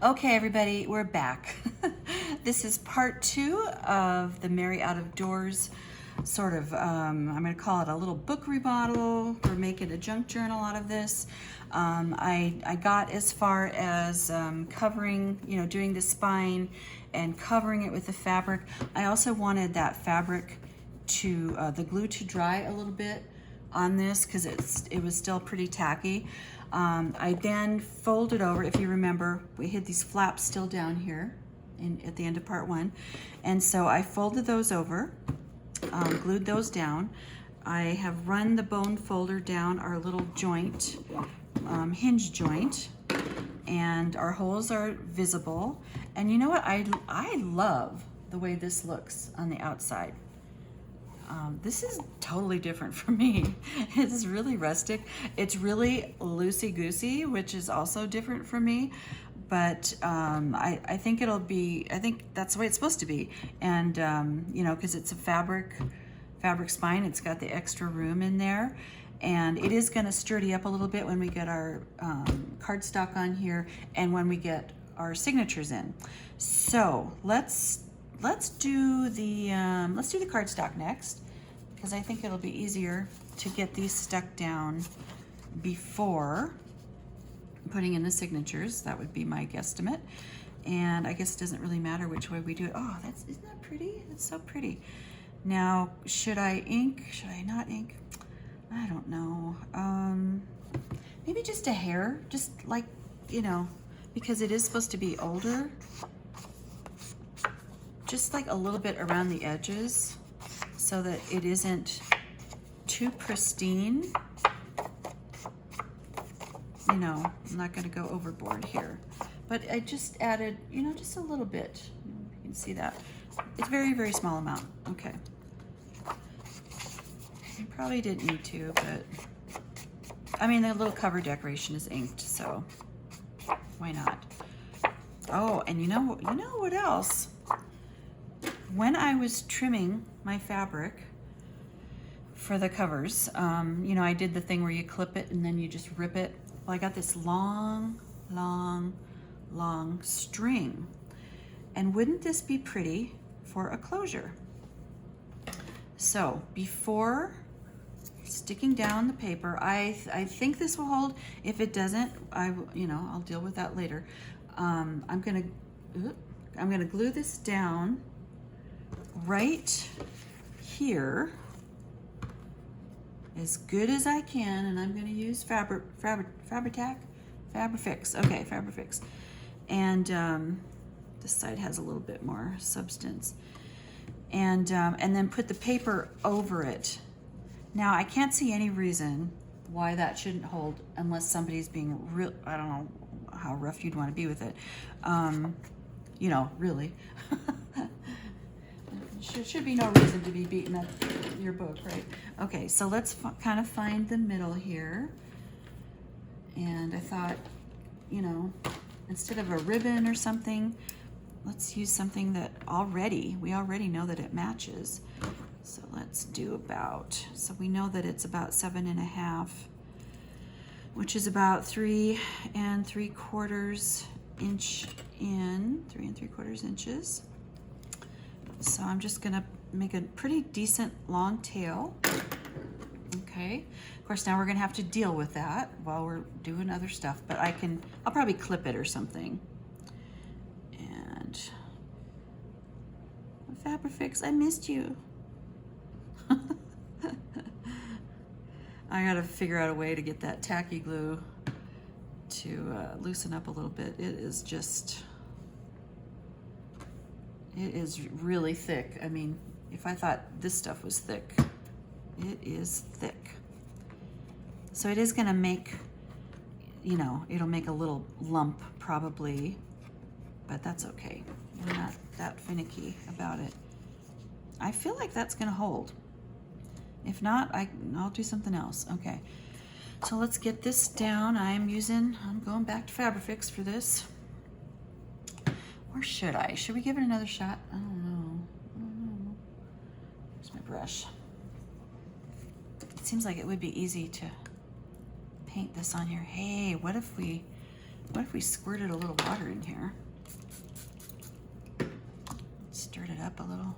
Okay, everybody, we're back. This is part 2 of the Merry Out of Doors sort of, I'm going to call it a little book remodel. We're making a junk journal out of this. I got as far as covering, doing the spine and covering it with the fabric. I also wanted that fabric to, the glue to dry a little bit on this because it was still pretty tacky. I then folded over, if you remember, we had these flaps still down here at the end of part 1. And so I folded those over, glued those down. I have run the bone folder down our little joint, hinge joint, and our holes are visible. And you know what? I love the way this looks on the outside. This is totally different from me. It's really rustic. It's really loosey-goosey, which is also different from me. But I think I think that's the way it's supposed to be. And, because it's a fabric spine, it's got the extra room in there. And it is gonna sturdy up a little bit when we get our cardstock on here and when we get our signatures in. So let's do the cardstock next, because I think it'll be easier to get these stuck down before putting in the signatures. That would be my guesstimate. And I guess it doesn't really matter which way we do it. Oh, isn't that pretty? It's so pretty. Now, should I ink? Should I not ink? I don't know. Maybe just a hair, just like, because it is supposed to be older. Just like a little bit around the edges so that it isn't too pristine. I'm not going to go overboard here, but I just added, just a little bit. You can see that. It's very, very small amount. Okay. You probably didn't need to, but I mean, the little cover decoration is inked, so why not? Oh, and you know what else? When I was trimming my fabric for the covers, I did the thing where you clip it and then you just rip it. Well, I got this long, long, long string. And wouldn't this be pretty for a closure? So before sticking down the paper, I think this will hold. If it doesn't, I'll deal with that later. I'm gonna glue this down right here as good as I can, and I'm going to use Fabri-Tac? Fabri-Fix. Okay, Fabri-Fix. And this side has a little bit more substance. And then put the paper over it. Now, I can't see any reason why that shouldn't hold unless somebody's being real. I don't know how rough you'd want to be with it. Really. Should be no reason to be beating up your book, right? Okay, so let's kind of find the middle here. And I thought, instead of a ribbon or something, let's use something that we already know that it matches. So let's do so we know that it's about 7.5, which is about 3 3/4 inch in, 3 3/4 inches. So I'm just gonna make a pretty decent long tail. Okay, of course now we're gonna have to deal with that while we're doing other stuff, but I'll probably clip it or something. And Fabri-Fix, I missed you. I gotta figure out a way to get that tacky glue to loosen up a little bit. It is really thick. I mean, if I thought this stuff was thick, it is thick. So it is gonna make, it'll make a little lump probably, but that's okay. We're not that finicky about it. I feel like that's gonna hold. If not, I'll do something else. Okay, so let's get this down. I'm going back to Fabri-Fix for this. Or should I? Should we give it another shot? I don't know. Where's my brush? It seems like it would be easy to paint this on here. Hey, what if we What if we squirted a little water in here? Stirred it up a little.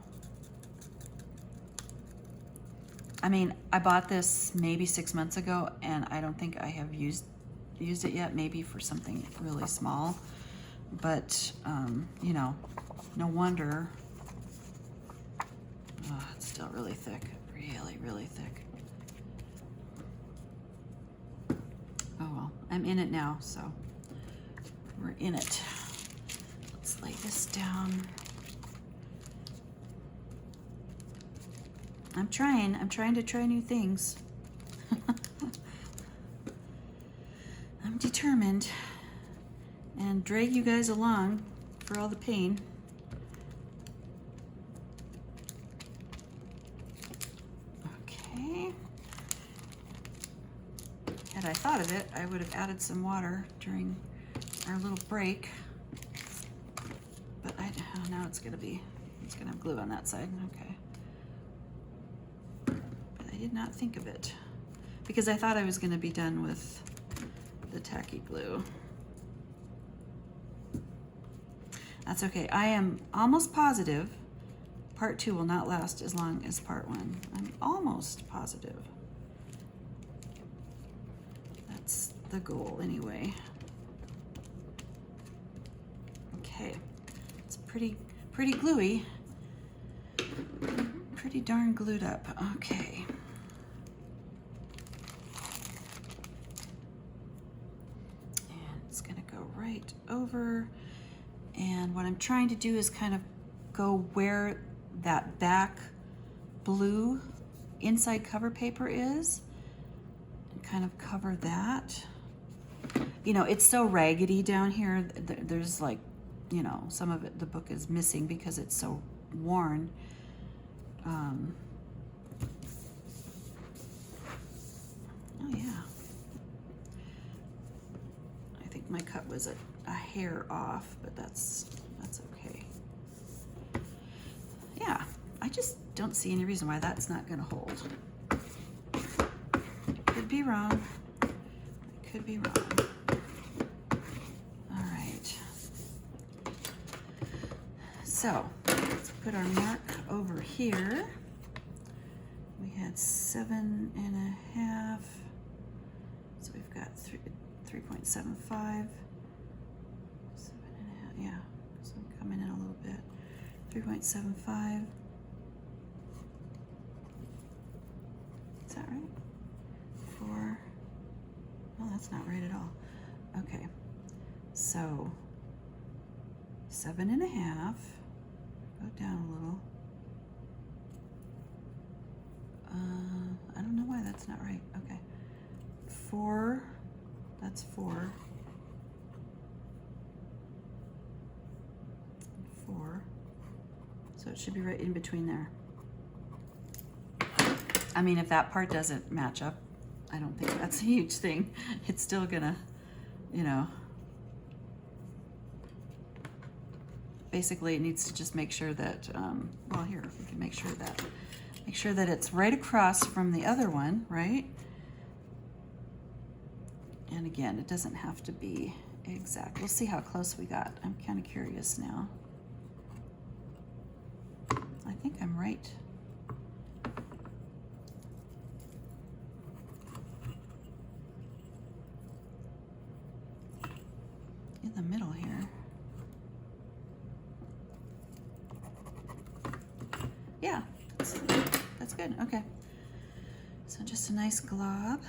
I mean, I bought this maybe 6 months ago, and I don't think I have used it yet, maybe for something really small. But, you know, no wonder. Oh, it's still really thick, really, really thick. Oh well, I'm in it now, so we're in it. Let's lay this down. I'm trying to try new things. I'm determined, and drag you guys along for all the pain. Okay. Had I thought of it, I would have added some water during our little break. But now it's gonna have glue on that side. Okay. But I did not think of it because I thought I was gonna be done with the tacky glue. That's okay. I am almost positive part 2 will not last as long as part 1. I'm almost positive. That's the goal anyway. Okay. It's pretty gluey. Pretty darn glued up. Okay. And it's gonna go right over. And what I'm trying to do is kind of go where that back blue inside cover paper is and kind of cover that. You know, it's so raggedy down here. There's like, you know, some of it, the book is missing because it's so worn. Oh yeah. I think my cut was a hair off, but that's okay. Yeah, I just don't see any reason why that's not gonna hold. Could be wrong. I could be wrong. All right. So let's put our mark over here. We had 7.5. So we've got 3.75. 7.5, yeah, so I'm coming in a little bit. 3.75. Is that right? 4. Oh, that's not right at all. Okay, so 7.5. Go down a little. I don't know why that's not right. Okay, 4. That's 4. 4. So it should be right in between there. I mean, if that part doesn't match up, I don't think that's a huge thing. It's still gonna, you know, basically it needs to just make sure that, well, here, we can make sure that it's right across from the other one, right? And again, it doesn't have to be exact. We'll see how close we got. I'm kind of curious now. I think I'm right. In the middle here. Yeah, that's good. Okay. So just a nice glob.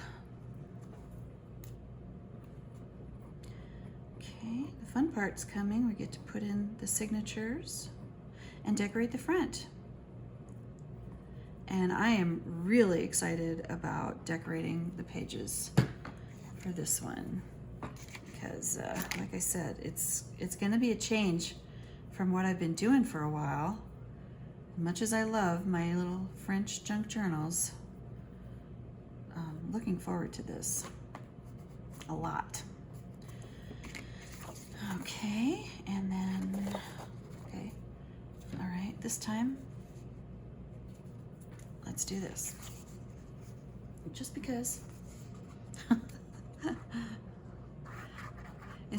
Okay, the fun part's coming. We get to put in the signatures and decorate the front. And I am really excited about decorating the pages for this one because, like I said, it's going to be a change from what I've been doing for a while. Much as I love my little French junk journals, looking forward to this a lot. Okay, and then, okay, all right, this time, let's do this. Just because.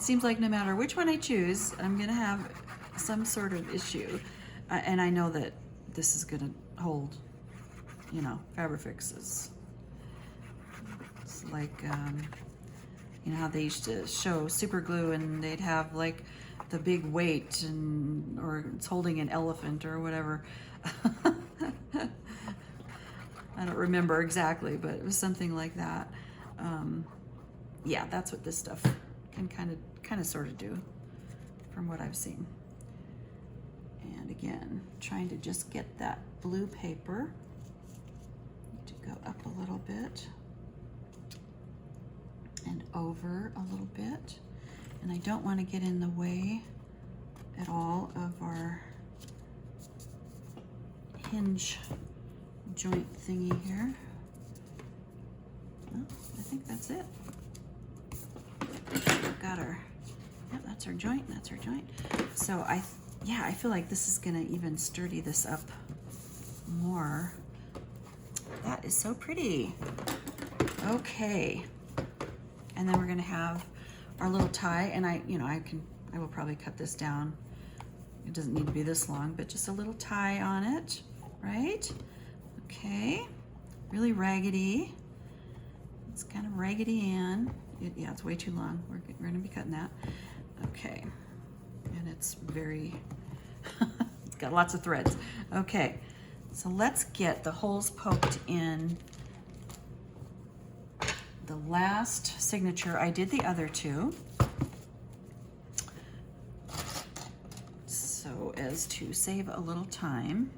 It seems like no matter which one I choose, I'm gonna have some sort of issue. And I know that this is gonna hold, you know, Fabrifixes. It's like, you know how they used to show super glue and they'd have like the big weight and, or it's holding an elephant or whatever. I don't remember exactly, but it was something like that. Yeah, that's what this stuff can kind of sort of do from what I've seen. And again, trying to just get that blue paper to go up a little bit and over a little bit. And I don't want to get in the way at all of our hinge joint thingy here. Well, I think that's it. Got our, yep, that's our joint, that's our joint. So yeah, I feel like this is gonna even sturdy this up more. That is so pretty. Okay, and then we're gonna have our little tie, and I will probably cut this down. It doesn't need to be this long, but just a little tie on it, right? Okay, really raggedy. It's kind of raggedy Ann. Yeah, it's way too long. We're gonna be cutting that. Okay, and it's very, it's got lots of threads. Okay, so let's get the holes poked in the last signature. I did the other two, so as to save a little time.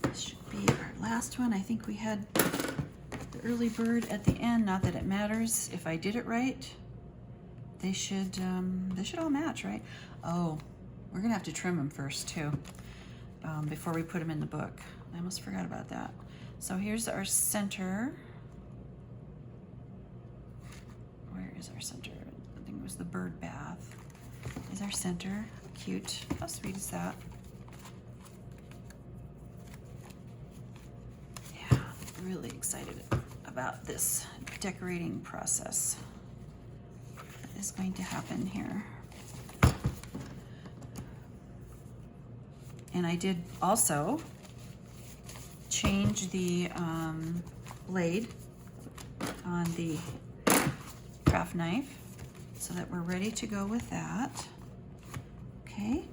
This should be our last one. I think we had the early bird at the end. Not that it matters if I did it right. They should all match, right? Oh, we're gonna have to trim them first too, before we put them in the book. I almost forgot about that. So here's our center. Where is our center? I think it was the bird bath. Is our center. Cute. How sweet is that? Yeah, really excited about this decorating process that is going to happen here. And I did also change the blade on the craft knife so that we're ready to go with that. Okay.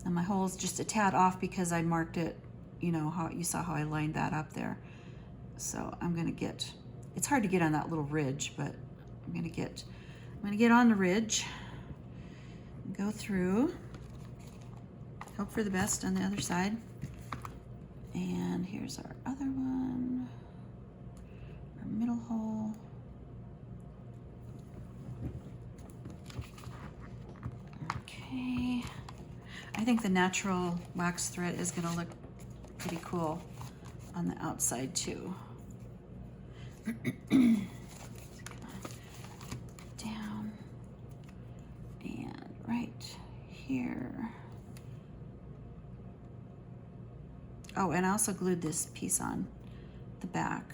And my hole's just a tad off because I marked it, you know, how you saw how I lined that up there. So I'm gonna get, it's hard to get on that little ridge, but I'm gonna get on the ridge, go through, hope for the best on the other side. And here's our other one, our middle hole. Okay, I think the natural wax thread is gonna look pretty cool on the outside too. Down and right here. Oh, and I also glued this piece on the back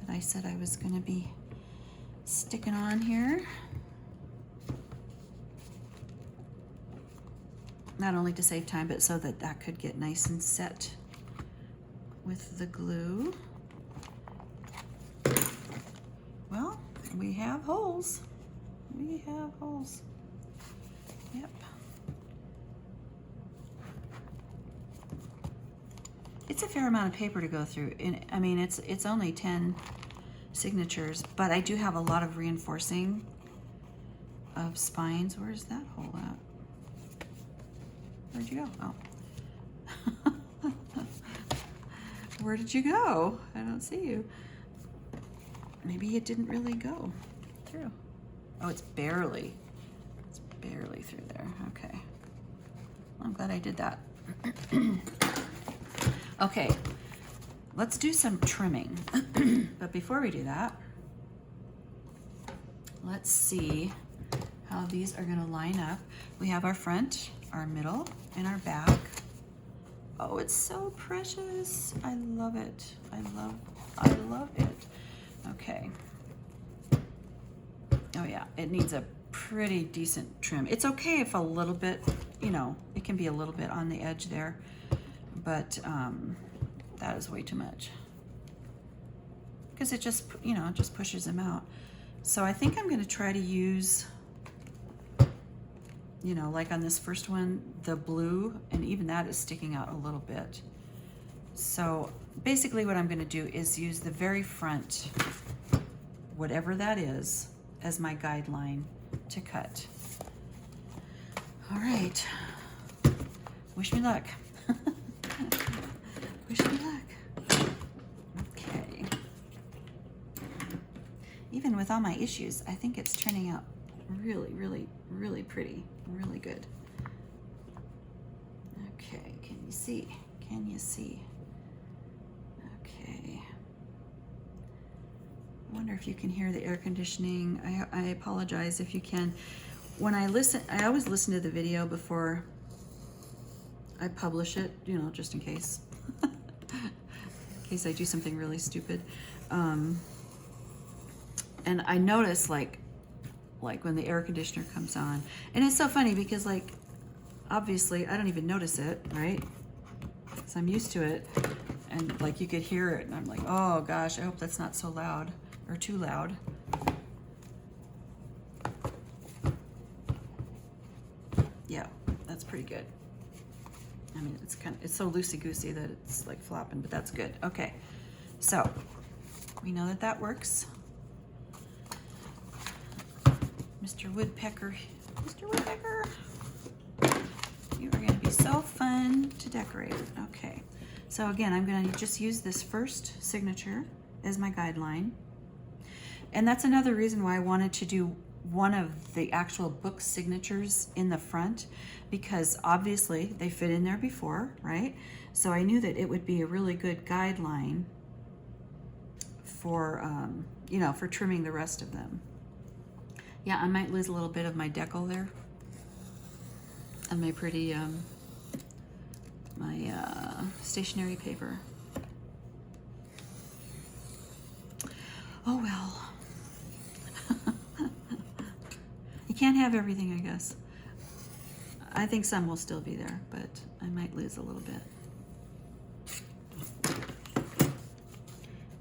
that I said I was going to be sticking on here. Not only to save time, but so that that could get nice and set with the glue. Well, we have holes. We have holes. Yep. It's a fair amount of paper to go through. And I mean, it's only 10 signatures, but I do have a lot of reinforcing of spines. Where's that hole at? Where'd you go? Oh. Where did you go? I don't see you. Maybe it didn't really go through. Oh, it's barely through there. Okay. Well, I'm glad I did that. Okay, let's do some trimming. But before we do that, let's see how these are gonna line up. We have our front, our middle, and our back Oh, it's so precious. I love it. I love it. Okay. Oh yeah, it needs a pretty decent trim. It's okay if a little bit, you know, it can be a little bit on the edge there, but that is way too much. Because it just, you know, it just pushes them out. So I think I'm gonna try to use, you know, like on this first one, the blue, and even that is sticking out a little bit. So basically what I'm gonna do is use the very front, whatever that is, as my guideline to cut. All right, wish me luck. Wish me luck. Okay. Even with all my issues, I think it's turning out really, really, really pretty, really good. Okay, can you see? Can you see? Okay. I wonder if you can hear the air conditioning. I apologize if you can. When I listen, I always listen to the video before I publish it, you know, just in case. In case I do something really stupid. And I notice like when the air conditioner comes on. And it's so funny because like, obviously I don't even notice it, right? Because I'm used to it. And like you could hear it and I'm like, oh gosh, I hope that's not so loud or too loud. Yeah, that's pretty good. I mean, it's so loosey-goosey that it's like flopping, but that's good. Okay, so we know that works. Mr. Woodpecker, you are gonna be so fun to decorate. Okay, so again, I'm gonna just use this first signature as my guideline. And that's another reason why I wanted to do one of the actual book signatures in the front, because obviously they fit in there before, right? So I knew that it would be a really good guideline for, you know, for trimming the rest of them. Yeah, I might lose a little bit of my decal there. And my pretty, stationery paper. Oh well. You can't have everything, I guess. I think some will still be there, but I might lose a little bit.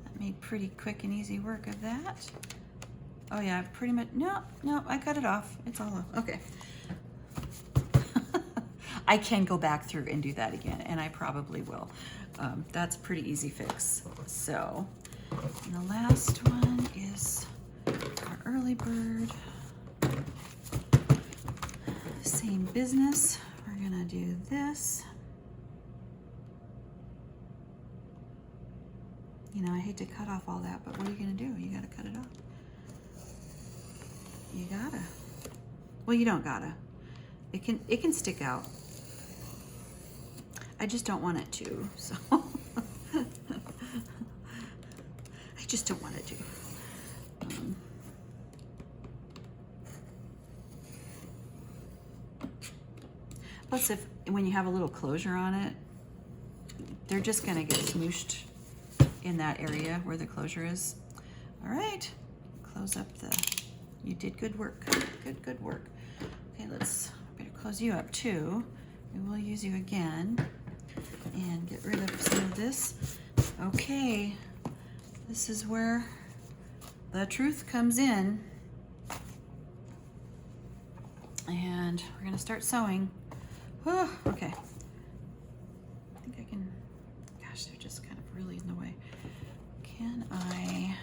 I made pretty quick and easy work of that. Oh yeah, pretty much, no, I cut it off. It's all off, okay. I can go back through and do that again, and I probably will. That's a pretty easy fix. So, and the last one is our early bird. Same business. We're gonna do this. You know, I hate to cut off all that, but what are you gonna do? You gotta cut it off. You gotta. Well, you don't gotta. It can stick out. I just don't want it to, so. I just don't want it to. Plus, when you have a little closure on it, they're just gonna get smooshed in that area where the closure is. All right, close up you did good work, good work. Okay, better close you up too. We will use you again and get rid of some of this. Okay, this is where the truth comes in. And we're gonna start sewing. Oh, okay. I think I can, gosh, they're just kind of really in the way. Can I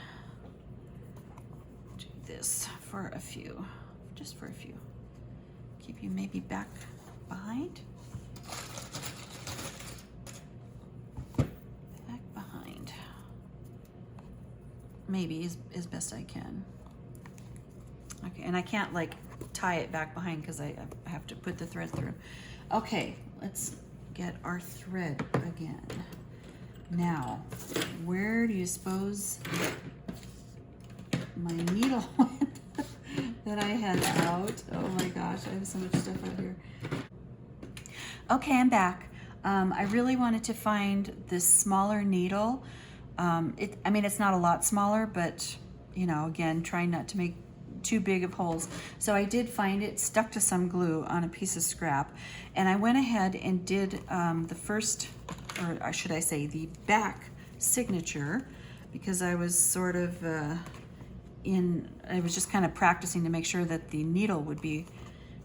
do this for a few, just for a few? Keep you maybe back behind? Back behind. Maybe as best I can. Okay, and I can't like tie it back behind because I have to put the thread through. Okay, let's get our thread again. Now, where do you suppose my needle went that I had out? Oh my gosh, I have so much stuff out here. Okay, I'm back. I really wanted to find this smaller needle. I mean, it's not a lot smaller, but you know, again, trying not to make too big of holes. So I did find it stuck to some glue on a piece of scrap, and I went ahead and did the first, or should I say the back signature, because I was sort of I was just kind of practicing to make sure that the needle would be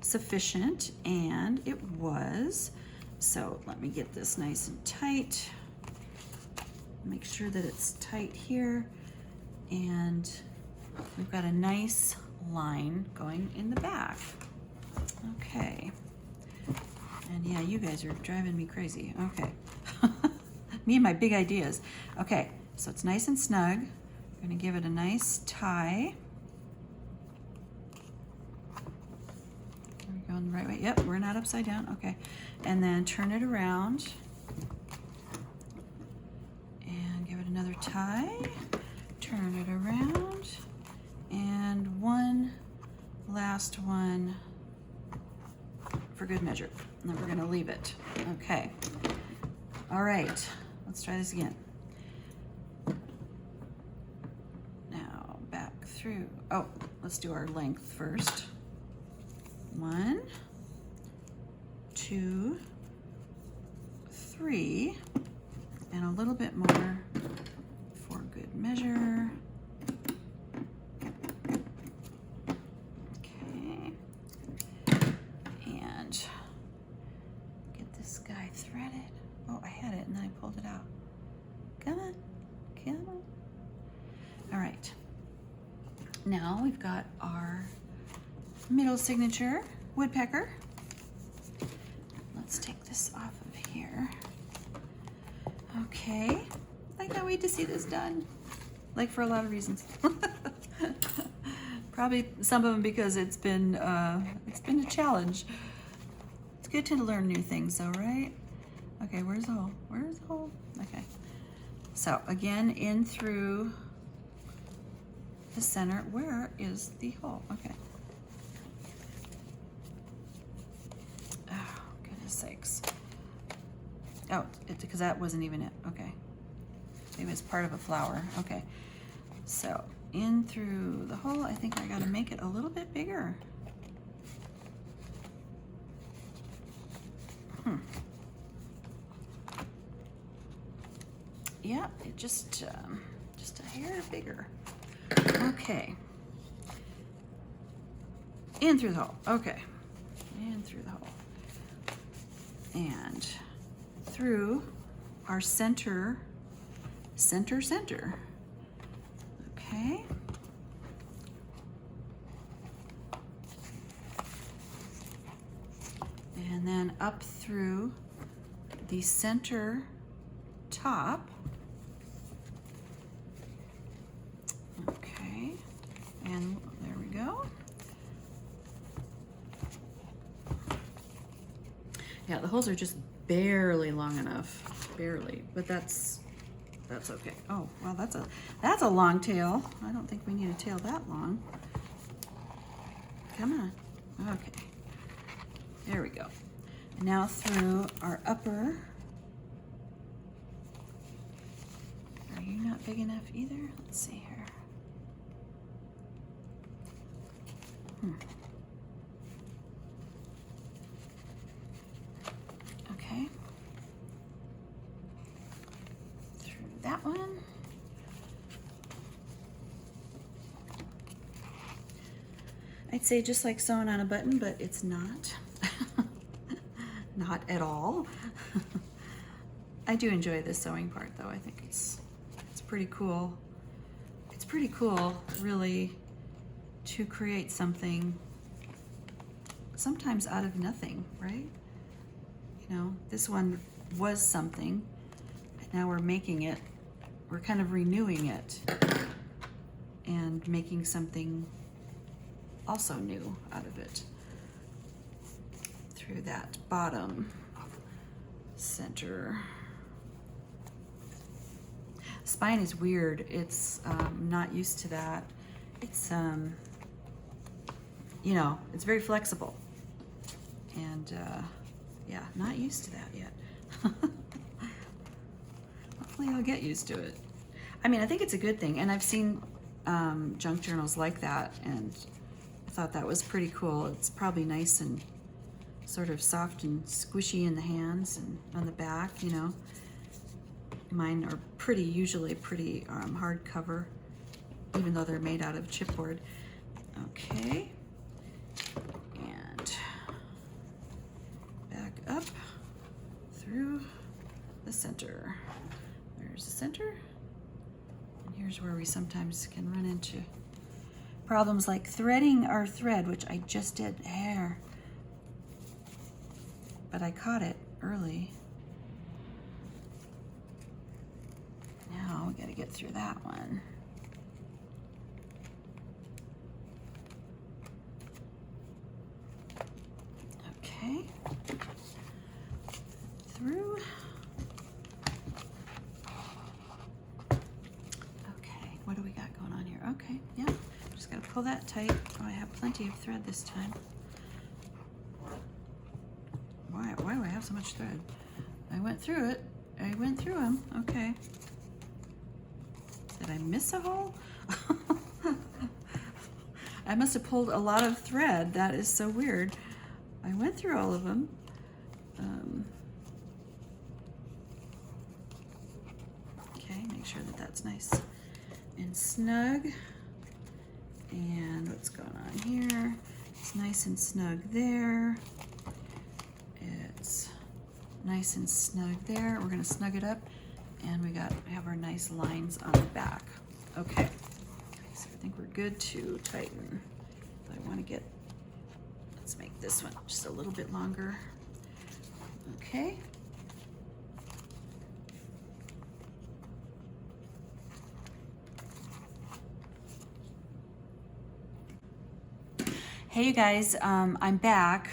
sufficient, and it was. So let me get this nice and tight. Make sure that it's tight here, and we've got a nice line going in the back. Okay. And yeah, you guys are driving me crazy. Okay. Me and my big ideas. Okay, so it's nice and snug. I'm gonna give it a nice tie. Are we going the right way? Yep, we're not upside down. Okay. And then turn it around. And give it another tie. Turn it around. And one last one for good measure. And then we're gonna leave it. Okay. All right, let's try this again. Now back through. Oh, let's do our length first. 1, 2, 3, and a little bit more for good measure. Okay, and get this guy threaded. Oh, I had it and then I pulled it out. Come on, come on. All right, now we've got our middle signature woodpecker. Let's take this off of here. Okay, I can't wait to see this done. Like, for a lot of reasons. Probably some of them because it's been a challenge. It's good to learn new things though, right? Okay, where's the hole? Where's the hole? Okay. So again, in through the center. Where is the hole? Okay. Oh, goodness sakes. Oh, because that wasn't even it. Okay. Maybe it's part of a flower. Okay. So in through the hole, I think I gotta make it a little bit bigger. Yeah, it just a hair bigger. Okay. In through the hole. Okay. In through the hole. And through our center. Okay. And then up through the center top. Okay, and there we go. Yeah, the holes are just barely long enough, barely, but that's okay. Oh, well, that's a long tail. I don't think we need a tail that long. Come on. Okay. There we go. And now through our upper. Are you not big enough either? Let's see here. Okay. Through that one. I'd say just like sewing on a button, but it's not. Not at all. I do enjoy the sewing part though. I think it's pretty cool. It's pretty cool, really, to create something sometimes out of nothing, right? You know, this one was something, and now we're making it, we're kind of renewing it and making something also new out of it through that bottom center. Spine is weird. It's not used to that. It's you know, it's very flexible, and yeah, not used to that yet. Hopefully I'll get used to it. I mean, I think it's a good thing, and I've seen junk journals like that, and I thought that was pretty cool. It's probably nice and sort of soft and squishy in the hands and on the back, you know. Mine are usually pretty hard cover, even though they're made out of chipboard. Okay, and back up through the center. There's the center, and here's where we sometimes can run into problems like threading our thread, which I just did hair, but I caught it early. Now we gotta get through that one. Okay, through. Okay, what do we got going on here? Okay, yeah, just gotta pull that tight. Oh, I have plenty of thread this time. Why do I have so much thread? I went through it. I went through them. Okay. Did I miss a hole? I must have pulled a lot of thread. That is so weird. I went through all of them. Okay, make sure that that's nice and snug. And what's going on here? It's nice and snug there. It's nice and snug there. We're gonna snug it up, and we have our nice lines on the back. Okay, so I think we're good to tighten. But I want to let's make this one just a little bit longer. Okay. Hey you guys, I'm back.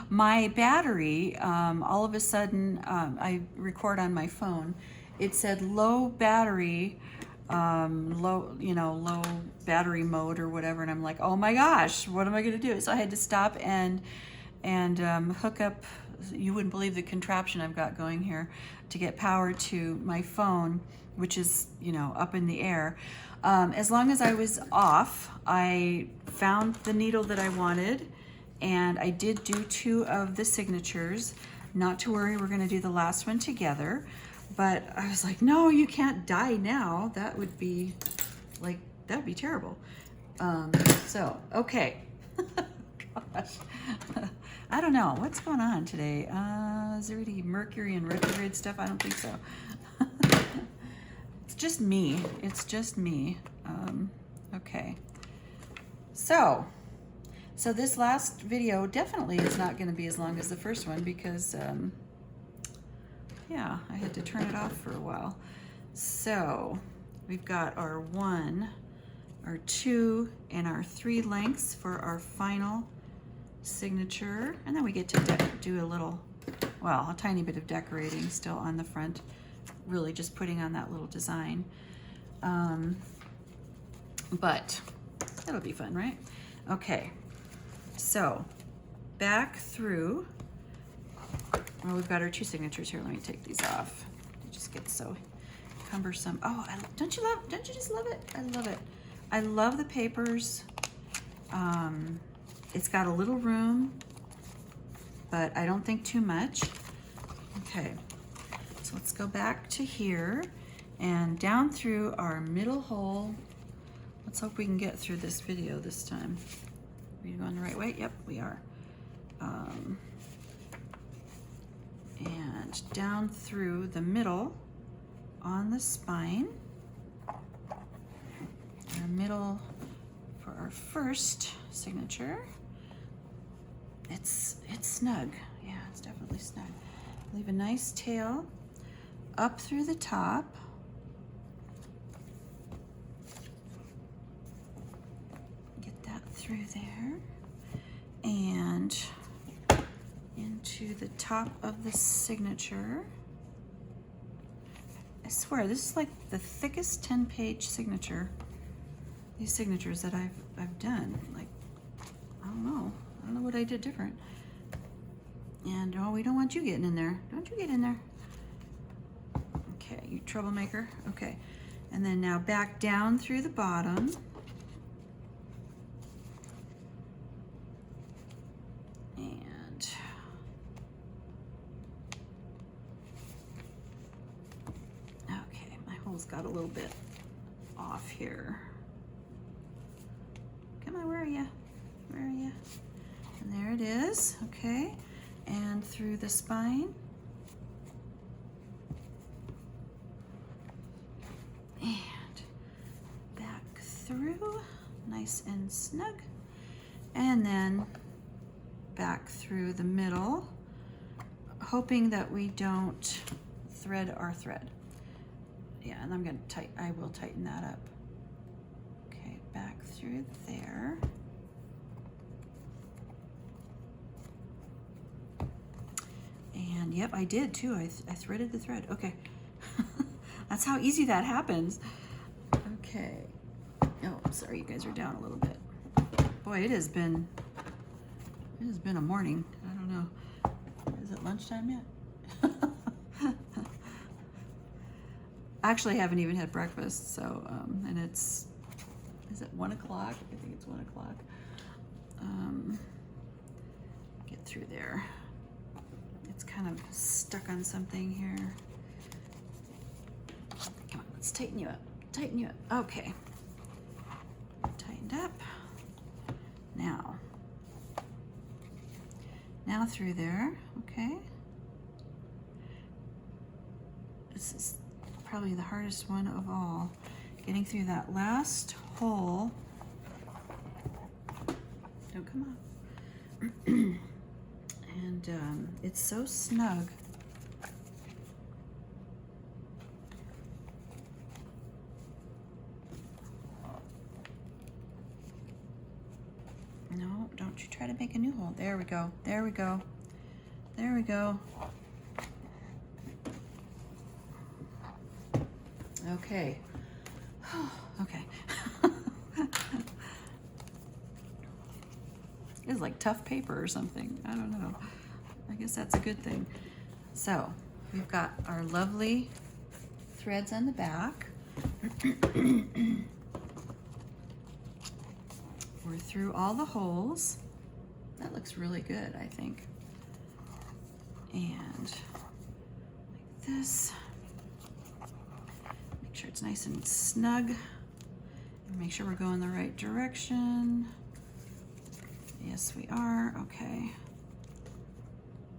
My battery, all of a sudden, I record on my phone. It said low battery, low battery mode or whatever, and I'm like, oh my gosh, what am I gonna do? So I had to stop and hook up. You wouldn't believe the contraption I've got going here to get power to my phone, which is, up in the air. As long as I was off, I found the needle that I wanted, and I did do 2 of the signatures. Not to worry, we're gonna do the last one together. But I was like, no, you can't die now. That would be terrible. So, okay. Gosh. I don't know, what's going on today? Is there any Mercury and retrograde stuff? I don't think so. It's just me. Okay. So this last video definitely is not going to be as long as the first one because, yeah, I had to turn it off for a while. So we've got our 1, our 2, and our 3 lengths for our final signature. And then we get to do a tiny bit of decorating still on the front, really just putting on that little design. But that'll be fun, right? Okay, so back through. Well, we've got our 2 signatures here. Let me take these off. It just gets so cumbersome. Oh, don't you just love it? I love it. I love the papers. It's got a little room, but I don't think too much. Okay, so let's go back to here and down through our middle hole. Let's hope we can get through this video this time. Are we going the right way? Yep, we are. And down through the middle on the spine. Our middle for our first signature. It's snug. Yeah, it's definitely snug. Leave a nice tail up through the top. Get that through there. And into the top of the signature. I swear, this is like the thickest 10-page signature. These signatures that I've done. Like, I don't know what I did different. And oh, we don't want you getting in there. Don't you get in there. Okay, you troublemaker. Okay. And then now back down through the bottom. And okay, my hole's got a little bit off here. Come on, where are you? Where are you? And there it is, okay. And through the spine. And back through, nice and snug. And then back through the middle, hoping that we don't thread our thread. Yeah, and I'm gonna I will tighten that up. Okay, back through there. And yep, I did too. I threaded the thread. Okay. That's how easy that happens. Okay. Oh, sorry, you guys are down a little bit. Boy, it has been a morning. I don't know. Is it lunchtime yet? Actually, I haven't even had breakfast, so and is it 1 o'clock? I think it's 1 o'clock. Get through there. It's kind of stuck on something here. Come on, let's tighten you up. Tighten you up. Okay. Tightened up. Now through there. Okay. This is probably the hardest one of all. Getting through that last hole. Don't come up. And it's so snug. No, don't you try to make a new hole. There we go. There we go. There we go. Okay. Okay. It's like tough paper or something. I don't know. I guess that's a good thing. So we've got our lovely threads on the back. We're through all the holes. That looks really good, I think. And like this. Make sure it's nice and snug. And make sure we're going the right direction. Yes, we are. Okay.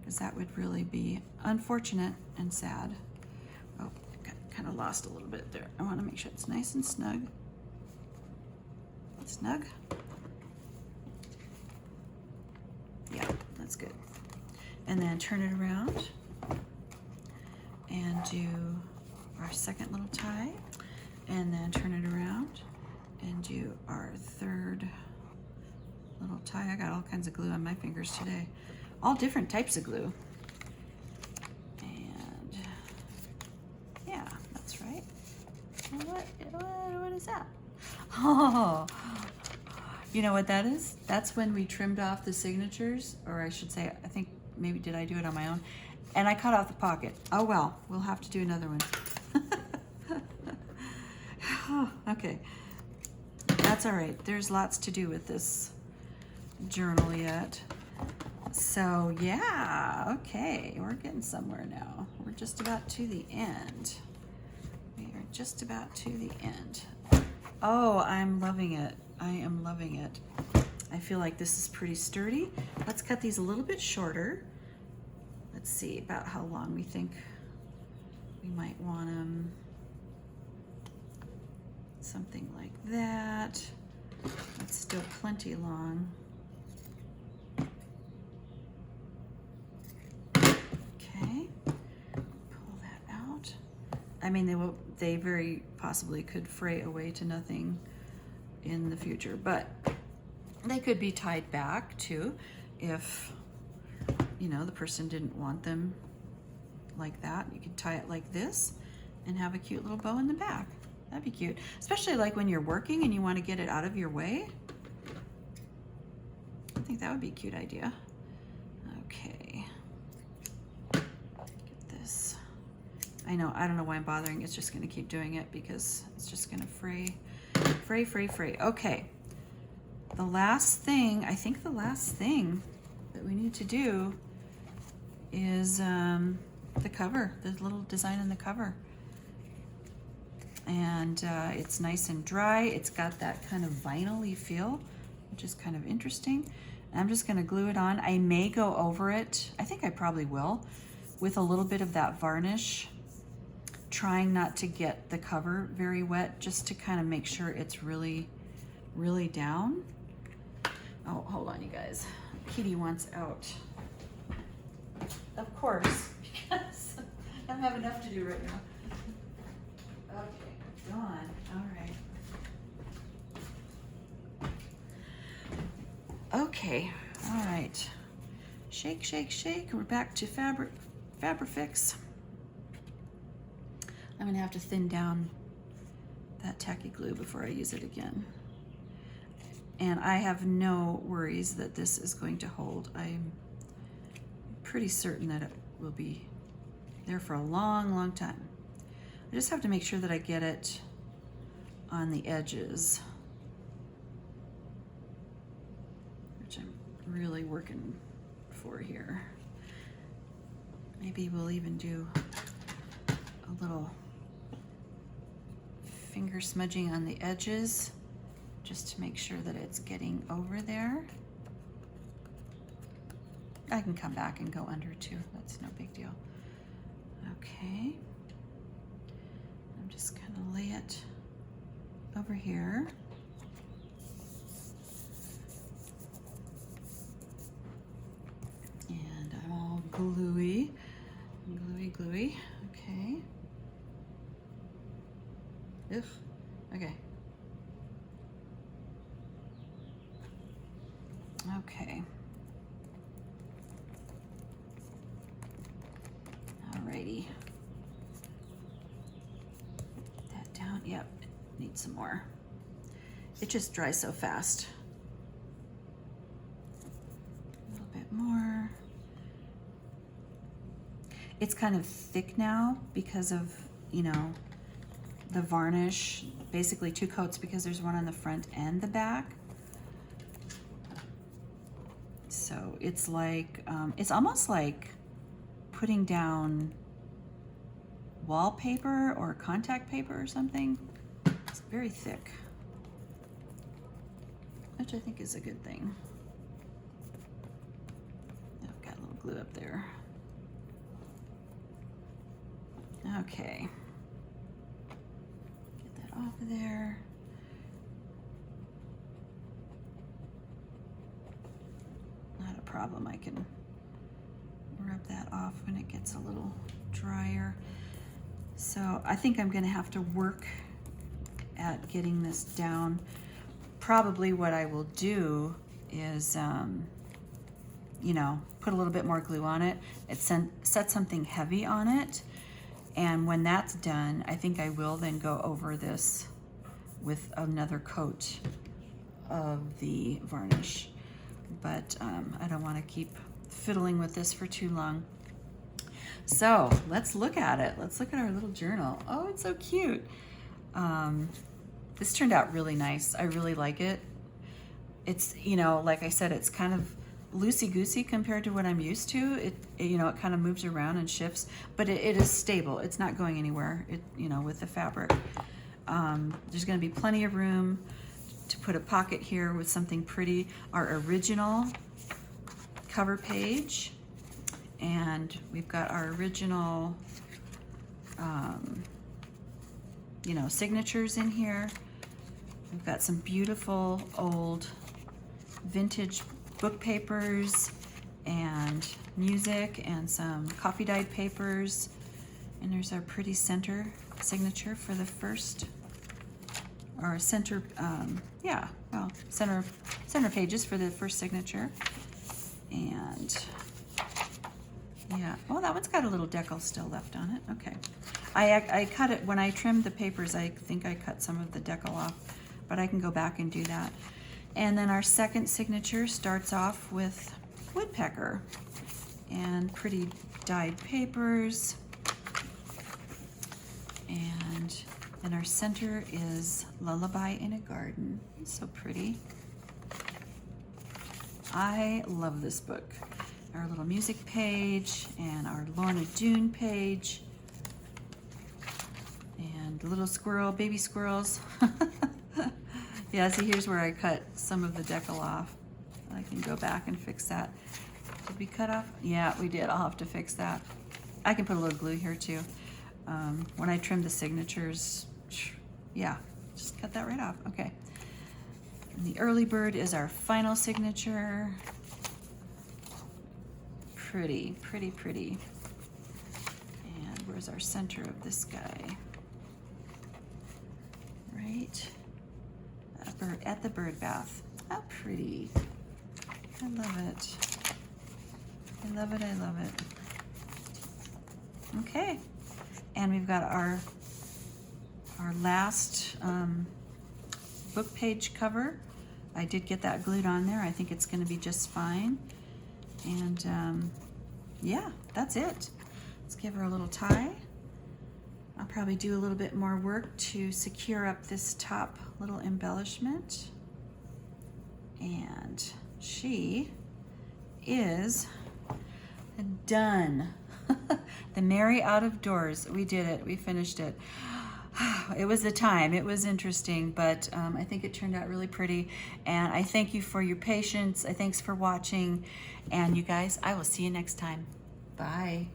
Because that would really be unfortunate and sad. Oh, got kind of lost a little bit there. I want to make sure it's nice and snug. Snug. Yeah, that's good. And then turn it around and do our second little tie, and then turn it around and do our third little tie. I got all kinds of glue on my fingers today. All different types of glue. And yeah, that's right. What is that? Oh, you know what that is? That's when we trimmed off the signatures, or I should say, I think maybe did I do it on my own? And I cut off the pocket. Oh well, we'll have to do another one. Okay, that's all right. There's lots to do with this journal yet. So yeah, okay, we're getting somewhere now. We're just about to the end. We are just about to the end. Oh, I'm loving it. I am loving it. I feel like this is pretty sturdy. Let's cut these a little bit shorter. Let's see about how long we think we might want them. Something like that. That's still plenty long. Okay, pull that out. I mean, they very possibly could fray away to nothing in the future, but they could be tied back too if, you know, the person didn't want them like that. You could tie it like this and have a cute little bow in the back. That'd be cute, especially like when you're working and you want to get it out of your way. I think that would be a cute idea. Okay, I know, I don't know why I'm bothering. It's just gonna keep doing it because it's just gonna fray. Okay, the last thing, I think the last thing that we need to do is the cover, the little design on the cover. And it's nice and dry. It's got that kind of vinyl-y feel, which is kind of interesting. And I'm just gonna glue it on. I may go over it, I think I probably will, with a little bit of that varnish, trying not to get the cover very wet, just to kind of make sure it's really, really down. Oh, hold on, you guys. Kitty wants out. Of course, because I don't have enough to do right now. Okay, gone. All right. Okay, all right. Shake, shake, shake. We're back to Fabrifix. I'm gonna have to thin down that tacky glue before I use it again. And I have no worries that this is going to hold. I'm pretty certain that it will be there for a long, long time. I just have to make sure that I get it on the edges, which I'm really working for here. Maybe we'll even do a little finger smudging on the edges just to make sure that it's getting over there. I can come back and go under too, that's no big deal. Okay, I'm just gonna lay it over here. And I'm all gluey, gluey, okay. Ugh, okay. Okay. Alrighty. Put that down. Yep, need some more. It just dries so fast. A little bit more. It's kind of thick now because of, you know, the varnish. Basically 2 coats because there's one on the front and the back. So it's like, it's almost like putting down wallpaper or contact paper or something. It's very thick, which I think is a good thing. I've got a little glue up there. Okay. Get that off of there. Not a problem, I can rub that off when it gets a little drier. So I think I'm gonna have to work at getting this down. Probably what I will do is, you know, put a little bit more glue on it. Set something heavy on it. And when that's done, I think I will then go over this with another coat of the varnish. But I don't want to keep fiddling with this for too long. So let's look at it. Let's look at our little journal. Oh, it's so cute. This turned out really nice. I really like it. It's, you know, like I said, it's kind of loosey-goosey compared to what I'm used to. It you know, it kind of moves around and shifts, but it is stable. It's not going anywhere, you know, with the fabric. There's going to be plenty of room to put a pocket here with something pretty. Our original cover page, and we've got our original, you know, signatures in here. We've got some beautiful old vintage book papers and music and some coffee dyed papers. And there's our pretty center signature for the first, or center, yeah, well, center pages for the first signature. And yeah, oh, that one's got a little decal still left on it. Okay. I cut it, when I trimmed the papers, I think I cut some of the decal off, but I can go back and do that. And then our second signature starts off with woodpecker and pretty dyed papers. And then our center is Lullaby in a Garden. So pretty. I love this book. Our little music page and our Lorna Doone page. And little squirrel, baby squirrels. Yeah, see, here's where I cut some of the decal off. I can go back and fix that. Did we cut off? Yeah, we did. I'll have to fix that. I can put a little glue here too. When I trim the signatures, yeah, just cut that right off. Okay. And the early bird is our final signature. Pretty, pretty, pretty. And where's our center of this guy? Right at the bird bath. How pretty. I love it. I love it, I love it. Okay, and we've got our last book page cover. I did get that glued on there. I think it's gonna be just fine. And yeah, that's it. Let's give her a little tie. I'll probably do a little bit more work to secure up this top little embellishment. And she is done. The Merry Out of Doors. We did it. We finished it. It was the time. It was interesting, but I think it turned out really pretty. And I thank you for your patience. Thanks for watching. And you guys, I will see you next time. Bye.